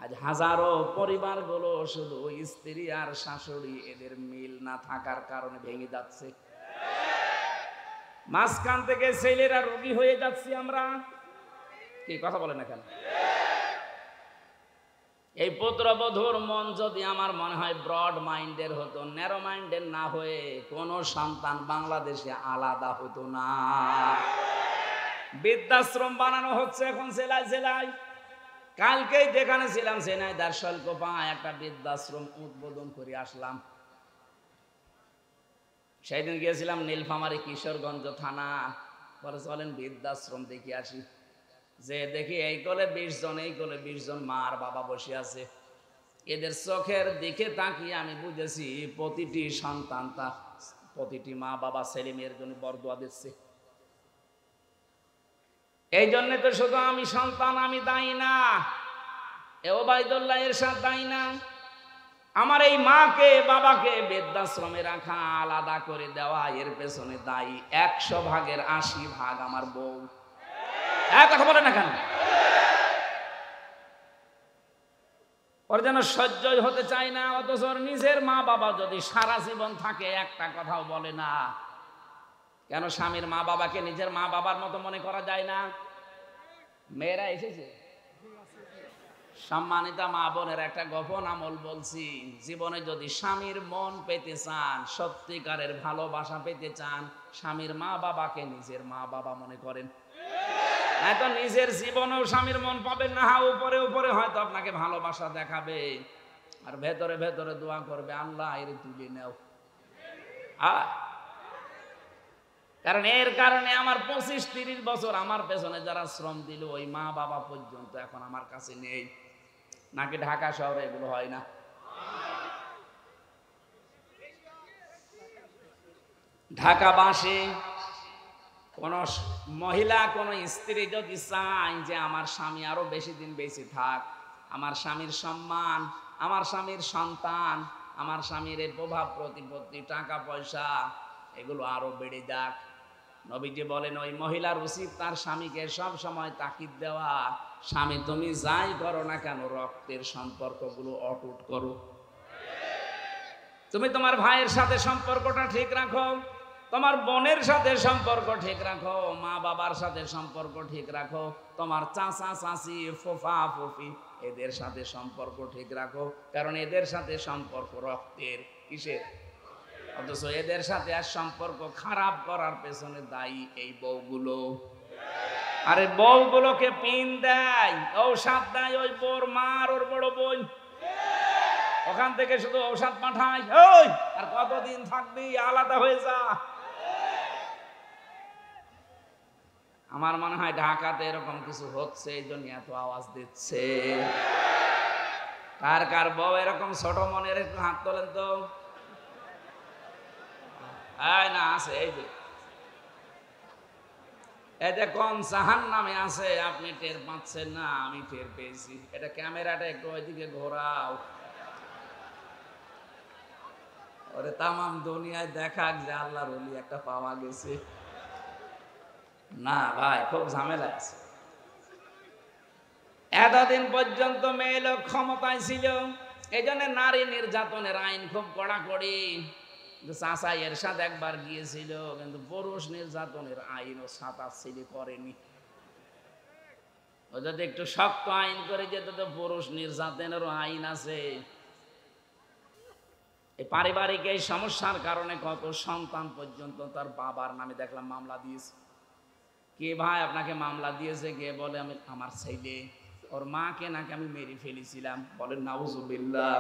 আজ হাজারো পরিবারগুলো শুধু স্ত্রী আর শাশুড়ি এদের মিল না থাকার কারণে ভেঙে যাচ্ছে। মাঝখান থেকে ছেলেরা রোগী হয়ে যাচ্ছি আমরা। কি কথা বলেন না কেন? এই পুত্রবধূর মন যদি আমার মনে হয় ব্রড মাইন্ডের হতো, ন্যারো মাইন্ডের না হয়ে কোন সন্তান বাংলাদেশে আলাদা হতো না। বৃদ্ধাশ্রম বানানো হচ্ছে এখন জেলায় জেলায়। কালকেই যেখানে ছিলাম ঝিনাইদহ শৈলকুপায় একটা বৃদ্ধাশ্রম উদ্বোধন করে আসলাম। সেদিন গিয়েছিলাম নীলফামারী কিশোরগঞ্জ থানা, পরে চলেন বৃদ্ধাশ্রম দেখে আসি। যে দেখি এই কোলে 20 জন, এই কোলে 20 জন মা আর বাবা বসে আছে। এদের চোখের দিকে তাকিয়ে আমি বুঝেছি প্রতিটি সন্তান প্রতিটি মা বাবা ছেলে মেয়ের জন্য বরদোয়া দিচ্ছে। এই জন্য তো শুধু আমি সন্তান আমি দায়ী না, ওবায়দুল্লাহ এরশাদ দায়ী না। আমার এই মাকে বাবাকে বৃদ্ধাশ্রমে রাখা, আলাদা করে দেওয়া, এর পেছনে দায়ী 100 ভাগের 80 ভাগ আমার বউ। এক কথা বলে না কেন? ওর যেন সহ্যই হতে চায় না, অথচ নিজের মা বাবা যদি সারা জীবন থাকে একটা কথাও বলে না। কেন স্বামীর মা বাবাকে নিজের মা বাবার মতো মনে করা যায় না? মেয়েরা এসেছে, সম্মানিতা মা বোনের একটা গোপন আমল বলছি। জীবনে যদি স্বামীর মন পেতে চান, সত্যিকারের ভালোবাসা পেতে চান, স্বামীর মা বাবাকে নিজের মা বাবা মনে করেন। তো নিজের জীবনেও স্বামীর মন পাবেন না। উপরে উপরে হয়তো আপনাকে ভালোবাসা দেখাবে, আর ভেতরে ভেতরে দোয়া করবে আল্লাহ এর তুলে নেও। কারণ এর কারণে আমার 25-30 বছর আমার পেছনে যারা শ্রম দিল, ওই মা বাবা পর্যন্ত এখন আমার কাছে নেই। নাকি ঢাকা শহরে এগুলো হয় না? ঢাকাবাসী কোন মহিলা, কোন স্ত্রী যদি চায় যে আমার স্বামী আরো বেশি দিন বেঁচে থাক, আমার স্বামীর সম্মান, আমার স্বামীর সন্তান, আমার স্বামীর প্রভাব প্রতিপত্তি, টাকা পয়সা এগুলো আরো বেড়ে যাক, নবীজি বলেন ওই মহিলার উচিত তার স্বামীকে সব সময় তাকিদ দেওয়া, স্বামী তুমি যাই করো না কেন রক্তের সম্পর্কগুলো অটুট করো। তুমি তোমার ভাইয়ের সাথে সম্পর্কটা ঠিক রাখো, তোমার বোনের সাথে সম্পর্ক ঠিক রাখো, মা বাবার সাথে সম্পর্ক ঠিক রাখো, তোমার চাচা চাচি ফুফা ফুফি এদের সাথে সম্পর্ক ঠিক রাখো। কারণ এদের সাথে সম্পর্ক রক্তের, কিসের? অথচ এদের সাথে আর সম্পর্ক খারাপ করার পেছনে দায়ী এই বউগুলো। আরে বউগুলোকে পিন দেয়, ঔষধ দেয় ওই বোর মার, ওর বড় বোন, ওখান থেকে শুধু ঔষধ পাঠায়, ওই আর কতদিন থাকবি, আলাদা হয়ে যা। আমার মনে হয় ঢাকাতে এরকম কিছু হচ্ছে, এই জন্য এত আওয়াজ দিচ্ছে। কার কার বউ এরকম ছোট মনের, একটু হাত তোলেন তো। না আছে, এই যে কোন জাহান্নামে আছে আপনি টের পাচ্ছেন না, আমি টের পেয়েছি। এটা ক্যামেরাটা একটু ওইদিকে ঘোরাও, ওরে তামাম দুনিয়ায় দেখাক যে আল্লাহর ওলি একটা পাওয়া গেছে। না ভাই, খুব ঝামেলা আছে। এতদিন পর্যন্ত মেয়ে লোক ক্ষমতায় ছিল, এই জন্য নারী নির্যাতনের আইন খুব কড়াকড়ি। চাচা এরশাদ একবার গিয়েছিল, কিন্তু পুরুষ নির্যাতনের আইন ও ছাতাছিলি করেনি। ও যদি একটু শক্ত আইন করে যেত তো পুরুষ নির্যাতনেরও আইন আছে। এই পারিবারিক এই সমস্যার কারণে কত সন্তান পর্যন্ত তার বাবার নামে দেখলাম মামলা দিয়েছে। কে ভাই আপনাকে মামলা দিয়েছে? কে বলে আমি আমার ছেলে, ওর মাকে নাকি আমি মেরে ফেলেছিলাম। বলেন নাউজুবিল্লাহ।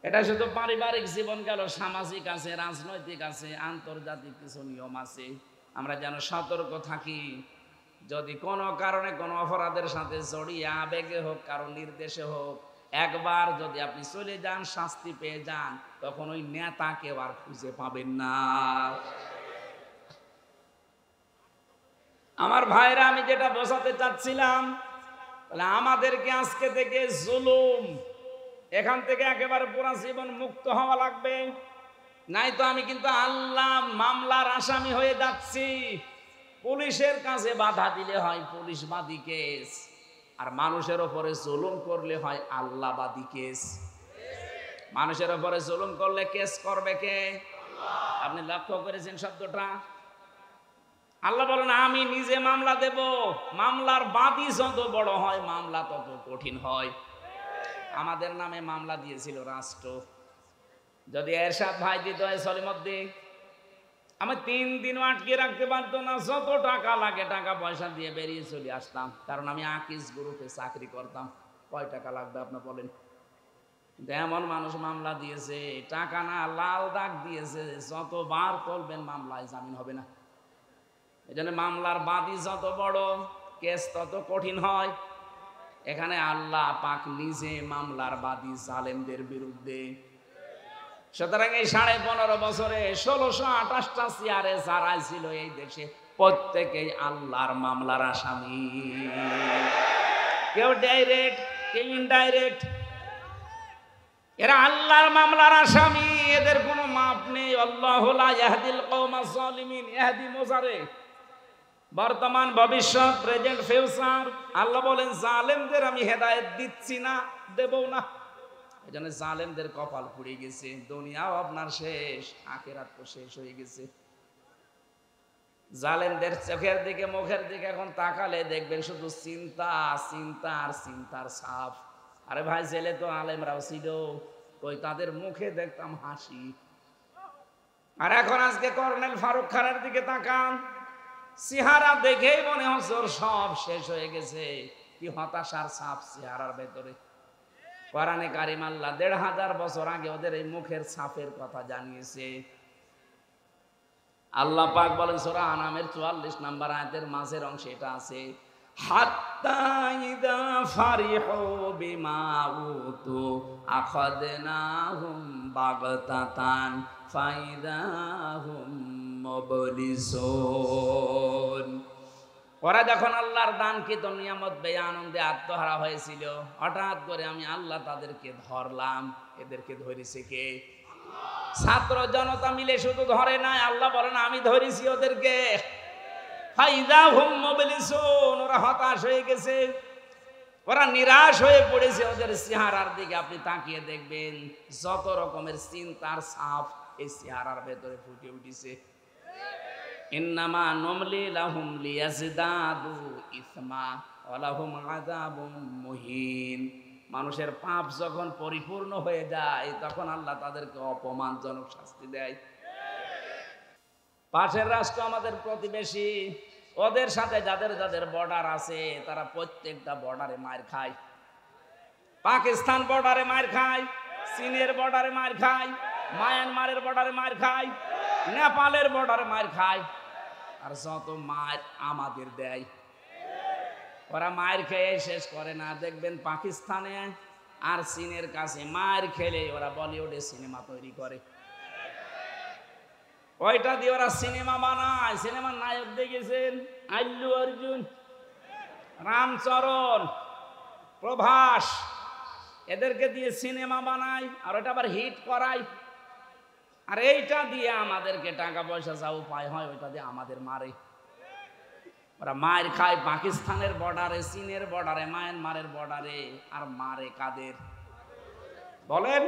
এটা শুধু পারিবারিক জীবন গেল, সামাজিক আছে, রাজনৈতিক আছে, আন্তর্জাতিক কিছু নিয়ম আছে। আমরা যেন সতর্ক থাকি। যদি কোনো কারণে কোনো অপরাধের সাথে জড়িয়ে, আবেগে হোক কারো নির্দেশে হোক, একবার যদি আপনি চলে যান, শাস্তি পেয়ে যান, তখন ওই নেতাকে আর খুঁজে পাবেন না। আমার ভাইরা, আমি যেটা বোঝাতে চাচ্ছিলাম, তাহলে আমাদেরকে আজকে থেকে জুলুম, এখান থেকে একেবারে পুরা জীবন মুক্ত হওয়া লাগবে। নাই তো আমি কিন্তু আল্লাহ মামলার আসামি হয়ে যাচ্ছি। পুলিশের কাছে বাধা দিলে হয় পুলিশ বাদী কেস, আর মানুষের উপরে জুলুম করলে হয় আল্লাহবাদী কেস। মানুষের উপরে জুলুম করলে কেস করবে কে? আপনি লক্ষ্য করেছেন শব্দটা? আল্লাহ বলেন আমি নিজে মামলা দেব। মামলার বাদী যত বড় হয় মামলা তত কঠিন হয়। আমাদের নামে মামলা দিয়েছিল রাষ্ট্র। যদি এরশাদ ভাই দিত সলিমদ্দিন, আমি 3 দিন আটকে রাখতে পারতো না। যত টাকা লাগে টাকা পয়সা দিয়ে বেরিয়ে চলে আসতাম, কারণ আমি আকিস গ্রুপে চাকরি করতাম। কয় টাকা লাগবে আপনি বলেন? এমন মানুষ মামলা দিয়েছে, টাকা না লাল দাগ দিয়েছে, যতবার তুলবেন মামলায় জামিন হবে না। এই জন্য মামলার বাদী যত বড় কেস তত কঠিন হয়। এখানে আল্লাহ পাক নিজে মামলার বাদী জালেমদের বিরুদ্ধে। সুতরাং এই 15.5 বছরে 1628টা চেয়ারে যারা ছিল এই দেশে প্রত্যেকেই আল্লাহর মামলার আসামি। কেউ ডাইরেক্ট, কেউ ইনডাইরেক্ট, এরা আল্লাহর মামলার আসামি। এদের কোনো মাপ নেই। আল্লাহু লা ইয়াহদিল কওমাজ জালিমিন। ইহদি মুজারে, বর্তমান ভবিষ্যৎ, প্রেজেন্ট ফিউচার। আল্লাহ বলেন জালেমদের আমি হেদায়েত দিচ্ছি না, দেবও না। এজন্য জালেমদের কপাল পুড়ে গেছে। দুনিয়াও আপনার শেষ, আখিরাত তো শেষ হয়ে গেছে। জালেমদের চোখের দিকে মুখের দিকে এখন তাকালে দেখবেন শুধু চিন্তা, চিন্তা আর চিন্তার ছাপ। আরে ভাই জেলে তো আলেমরাও ছিল, ওই তাদের মুখে দেখতাম হাসি। আর এখন আজকে কর্নেল ফারুক খানের দিকে তাকান, চেহারা দেখেই মনে হচ্ছে ওর সব শেষ হয়ে গেছে। কি হতাশার ছাপ চেহারার ভেতরে। কোরআনে কারিম আল্লাহ 1500 বছর আগে ওদের এই মুখের ছাপের কথা জানিয়েছে। আল্লাহ পাক বলেন সূরা আনামের 44 নম্বর আয়াতের মাঝের অংশে এটা আছে, হাত্তা ইযা ফারিহু বিমা উতু আখাযনাহুম বাগতাতান ফাইদাহুম মুবলিসুন। ওরা যখন আল্লাহর দানকৃত নিয়ামত পেয়ে আনন্দে আত্মহারা হয়েছিল, হঠাৎ করে আমি আল্লাহ তাদেরকে ধরলাম। এদেরকে ধরেছে কে? ছাত্র জনতা মিলে শুধু ধরে নাই, আল্লাহ বলেন আমি ধরেছি ওদেরকে। ফাইদাহুম মুবলিসুন, ওরা হতাশ হয়ে গেছে, ওরা নিরাশ হয়ে পড়েছে। ওদের চেহারার দিকে আপনি তাকিয়ে দেখবেন যত রকমের চিন্তার ছাপ এই চেহারার ভেতরে ফুটে উঠেছে। ইন্নামা নুমলি লাহুম লিয়াজদাদু ইসমা ওয়া লাহুম আযাবুম মুহিন। মানুষের পাপ যখন পরিপূর্ণ হয়ে যায় তখন আল্লাহ তাদেরকে অপমানজনক শাস্তি দেয়। পাশের রাষ্ট্র আমাদের প্রতিবেশী, ওদের সাথে যাদের যাদের বর্ডার আছে তারা প্রত্যেকটা বর্ডারে মার খায়। পাকিস্তান বর্ডারে মার খায়, চীনের বর্ডারে মার খায়, মায়ানমারের বর্ডারে মার খায়, নেপালের বর্ডারে মার খায়। আর যত মার আমাদের দেয়, ওরা মার খেয়ে শেষ করে না। দেখবেন পাকিস্তানে আর চীনের কাছে মার খেলে ওরা বলিউডে সিনেমা তৈরি করে। ওইটা দিয়ে ওরা সিনেমা বানায়। সিনেমার নায়ক দেখেছেন? আল্লু অর্জুন, রামচরণ, প্রভাস, এদেরকে দিয়ে সিনেমা বানায় আর ওটা আবার হিট করায়। আর এইটা দিয়ে আমাদেরকে টাকা পয়সা যা উপায় হয় ওইটা দিয়ে আমাদের মারে। ওরা মায়ের খায় পাকিস্তানের বর্ডারে, চীনের বর্ডারে, মায়ানমারের বর্ডারে। আর মারে কাদের বলেন?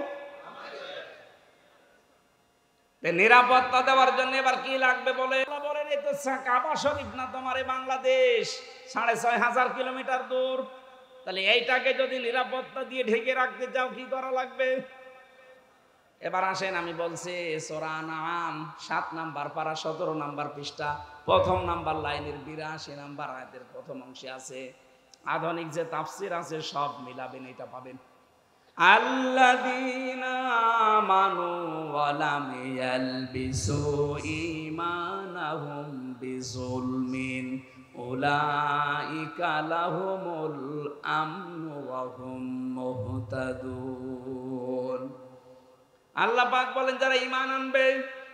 নিরাপত্তা দেওয়ার জন্য এবার কি লাগবে বলে বলেন? এই তো কাবা শরীফ না তোমার এই বাংলাদেশ, 6500 কিলোমিটার দূর। তাহলে এইটাকে যদি নিরাপত্তা দিয়ে ঢেকে রাখতে চাও কি করা লাগবে? এবার আসেন আমি বলছি সূরা আনআম 7 নাম্বার পারা 17 নাম্বার পৃষ্ঠা, প্রথম নাম্বার লাইনের 82 নাম্বার আয়াতের প্রথম অংশে আছে। আধুনিক যে তাফসীর আছে সব মিলাবেন, এটা পাবেন। আল্লাযীনা আমানু ওয়া লাম ইয়ালবিসু ঈমানাহুম বিযুলমিন উলাইকা লাহুমুল আমনু ওয়া হুম মুহতাদুন। আল্লাহ পাক বলেন যারা ঈমান আনবে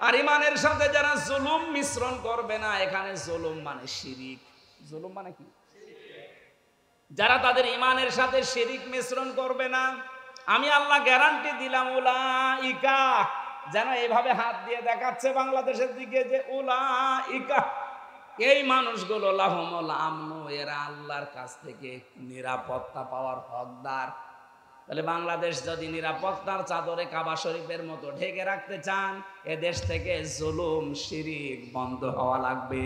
আর ঈমানের সাথে যারা জুলুম মিশ্রণ করবে না। এখানে জুলুম মানে শিরিক। জুলুম মানে কি? যারা তাদের ঈমানের সাথে শিরিক মিশ্রণ করবে না, আমি আল্লাহ গ্যারান্টি দিলাম উলাইকা, যেন এইভাবে হাত দিয়ে দেখাচ্ছে বাংলাদেশের দিকে যে উলাইকা, এই মানুষগুলো লাহুমুল আমনু, এরা আল্লাহর কাছ থেকে নিরাপত্তা পাওয়ার হকদার। তাহলে বাংলাদেশ যদি নিরাপত্তার চাদরে কাবা শরীফের মতো ঢেকে রাখতে চান, এ দেশ থেকে জুলুম শিরিক বন্ধ হওয়া লাগবে।